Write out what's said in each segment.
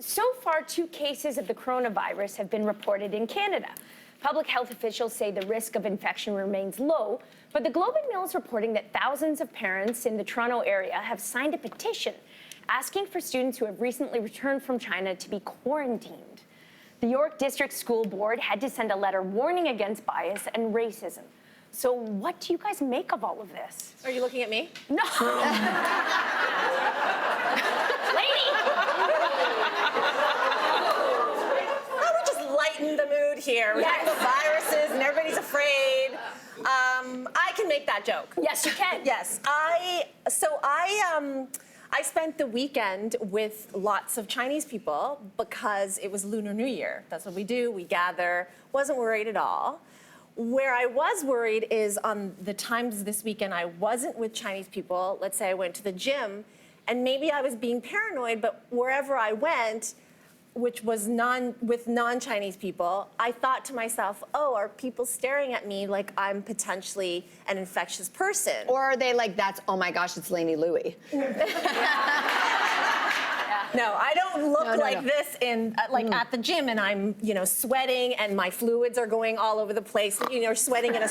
So far, 2 cases of the coronavirus have been reported in Canada. Public health officials say the risk of infection remains low, but the Globe and Mail is reporting that thousands of parents in the Toronto area have signed a petition asking for students who have recently returned from China to be quarantined. The York District School Board had to send a letter warning against bias and racism. So what do you guys make of all of this? Are you looking at me? No. Lady! Lighten the mood here. We have the viruses and everybody's afraid. I can make that joke. Yes, you can. Yes. I spent the weekend with lots of Chinese people because it was Lunar New Year. That's what we do. We gather. Wasn't worried at all. Where I was worried is on the times this weekend I wasn't with Chinese people. Let's say I went to the gym, and maybe I was being paranoid, but wherever I went, which was with non-Chinese people, I thought to myself, oh, are people staring at me like I'm potentially an infectious person? Or are they like, oh my gosh, it's Lainey Lui? No, I don't look like this in at the gym, and I'm sweating, and my fluids are going all over the place. You're sweating in an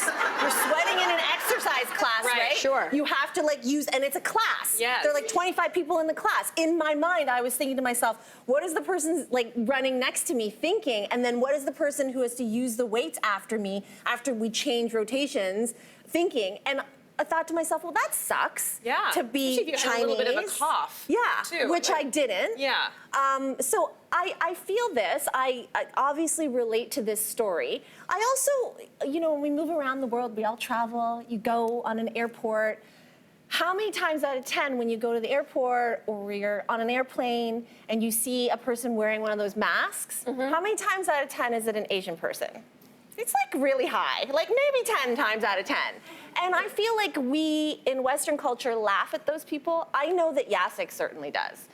exercise class, right? Sure. You have to use, and it's a class. Yes. There are 25 people in the class. In my mind, I was thinking to myself, what is the person running next to me thinking, and then what is the person who has to use the weights after me after we change rotations thinking? And I thought to myself, well, that sucks. Yeah. To be Especially if you Chinese. had a little bit of a cough. Yeah. Too. Which I didn't. Yeah. So I feel this. I obviously relate to this story. I also, when we move around the world, we all travel. You go on an airport. How many times out of 10 when you go to the airport or you're on an airplane and you see a person wearing one of those masks, how many times out of 10 is it an Asian person? It's really high, maybe 10 times out of 10. And I feel like we in Western culture laugh at those people. I know that Jacek certainly does.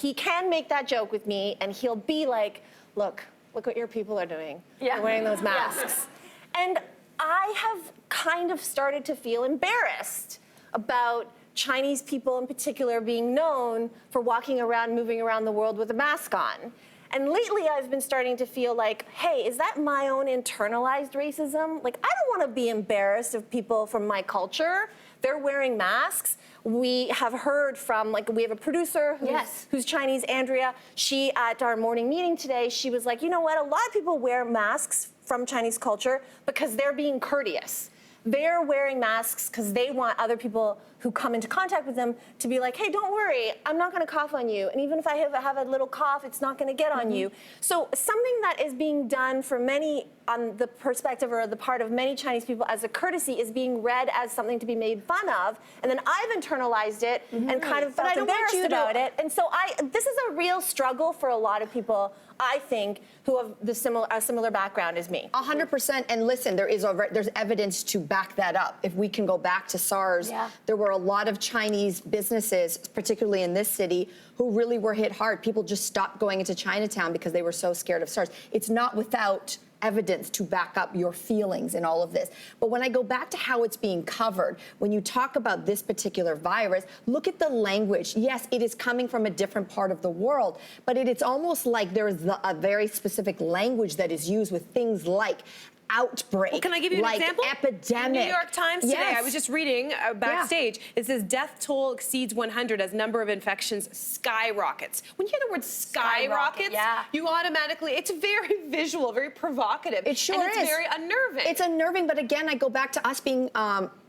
He can make that joke with me and he'll be like, look what your people are doing. Yeah. They're wearing those masks. Yeah. And I have kind of started to feel embarrassed about Chinese people in particular being known for walking around, moving around the world with a mask on. And lately I've been starting to feel like, hey, is that my own internalized racism? I don't want to be embarrassed of people from my culture. They're wearing masks. We have heard from, we have a producer who's Chinese, Andrea. She, at our morning meeting today, she was like, you know what? A lot of people wear masks from Chinese culture because they're being courteous. They're wearing masks because they want other people who come into contact with them to be like, hey, don't worry, I'm not going to cough on you. And even if I have a little cough, it's not going to get on you. So something that is being done for many, on the perspective or the part of many Chinese people as a courtesy, is being read as something to be made fun of. And then I've internalized it and kind of felt embarrassed about it. And so this is a real struggle for a lot of people, I think, who have a similar background as me. 100%. And listen, there's evidence to back that up. If we can go back to SARS, there were a lot of Chinese businesses, particularly in this city, who really were hit hard. People just stopped going into Chinatown because they were so scared of SARS. It's not without evidence to back up your feelings in all of this. But when I go back to how it's being covered, when you talk about this particular virus, look at the language. Yes, it is coming from a different part of the world, but it's almost like there is a very specific language that is used with things like outbreak. Well, can I give you an example? Epidemic. New York Times today, I was just reading backstage. It says death toll exceeds 100 as number of infections skyrockets. When you hear the word skyrockets, you automatically, it's very visual, very provocative. It sure and it's very unnerving. It's unnerving, but again, I go back to us being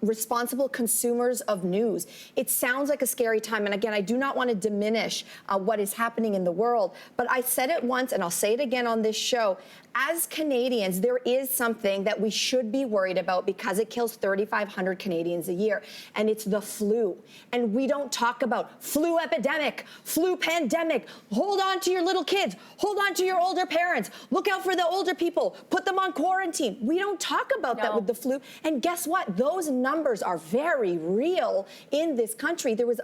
responsible consumers of news. It sounds like a scary time, and again, I do not want to diminish what is happening in the world, but I said it once, and I'll say it again on this show. As Canadians, there is something that we should be worried about because it kills 3,500 Canadians a year, and it's the flu. And we don't talk about flu epidemic, flu pandemic. Hold on to your little kids. Hold on to your older parents. Look out for the older people. Put them on quarantine. We don't talk about that with the flu. And guess what? Those numbers are very real in this country. There was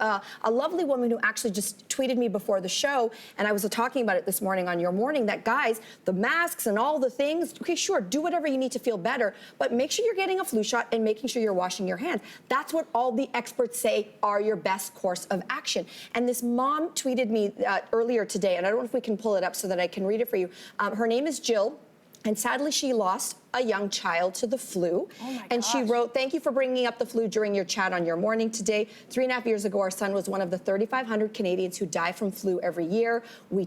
a lovely woman who actually just tweeted me before the show, and I was talking about it this morning on Your Morning, that guys, the masks and all the things, okay, sure, do whatever you need to feel better, but make sure you're getting a flu shot and making sure you're washing your hands. That's what all the experts say are your best course of action. And this mom tweeted me earlier today, and I don't know if we can pull it up so that I can read it for you. Her name is Jill. And sadly, she lost a young child to the flu. And she wrote, "Thank you for bringing up the flu during your chat on Your Morning today. 3.5 years ago, our son was one of the 3,500 Canadians who die from flu every year. We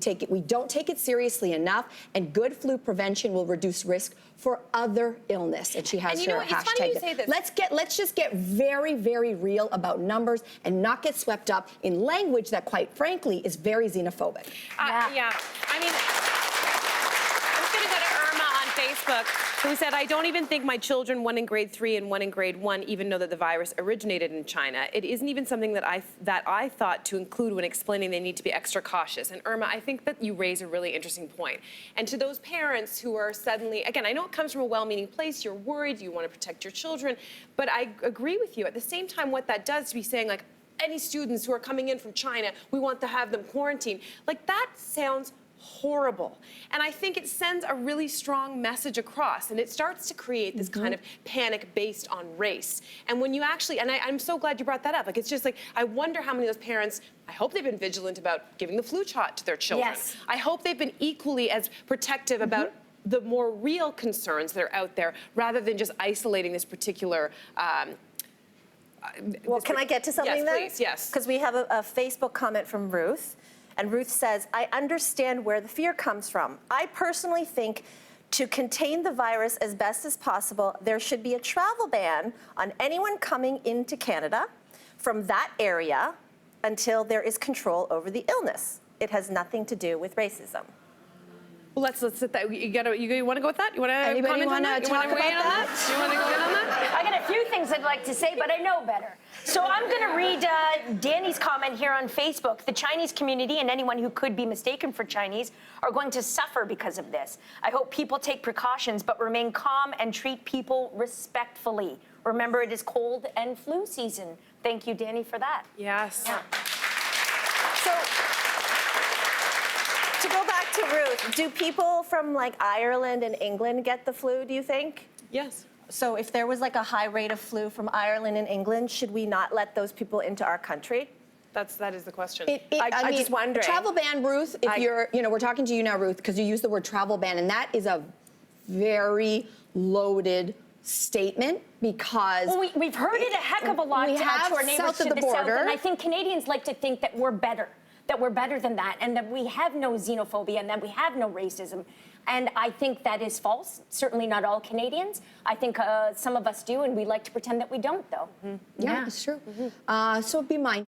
don't take it seriously enough, and good flu prevention will reduce risk for other illness." And she has her hashtag. Funny you say this. Let's just get very, very real about numbers and not get swept up in language that, quite frankly, is very xenophobic. Yeah. I mean, Facebook, who said, "I don't even think my children, one in grade 3 and one in grade 1, even know that the virus originated in China. It isn't even something that I thought to include when explaining they need to be extra cautious." And Irma, I think that you raise a really interesting point. And to those parents who are suddenly, again, I know it comes from a well-meaning place, you're worried, you want to protect your children, but I agree with you. At the same time, what that does to be saying, like, any students who are coming in from China, we want to have them quarantined, like, that sounds horrible. And I think it sends a really strong message across, and it starts to create this kind of panic based on race. And when you actually, and I'm so glad you brought that up, like, it's just like, I wonder how many of those parents, I hope they've been vigilant about giving the flu shot to their children. Yes. I hope they've been equally as protective about the more real concerns that are out there, rather than just isolating this particular well, can I get to something then? Yes, please, yes. Because we have a Facebook comment from Ruth. And Ruth says, "I understand where the fear comes from. I personally think to contain the virus as best as possible, there should be a travel ban on anyone coming into Canada from that area until there is control over the illness. It has nothing to do with racism." Well, let's sit that. You want to go with that? You want to Anybody comment on wanna that? You talk want to weigh in about on that? that? You want to go in on that? I got a few things I'd like to say, but I know better. So I'm going to read Danny's comment here on Facebook. "The Chinese community and anyone who could be mistaken for Chinese are going to suffer because of this. I hope people take precautions, but remain calm and treat people respectfully. Remember, it is cold and flu season." Thank you, Danny, for that. Yes. Yeah. So, to go back to Ruth, do people from like Ireland and England get the flu, do you think? Yes. So if there was like a high rate of flu from Ireland and England, should we not let those people into our country? That is the question. I'm just wondering. Travel ban, Ruth, if you're, we're talking to you now, Ruth, because you use the word travel ban, and that is a very loaded statement, because Well, we've heard it a heck of a lot we to have our neighbors south to of the the south, border. and I think Canadians like to think that we're better than that, and that we have no xenophobia, and that we have no racism. And I think that is false. Certainly not all Canadians. I think some of us do, and we like to pretend that we don't, though. Yeah, it's true. So be mindful.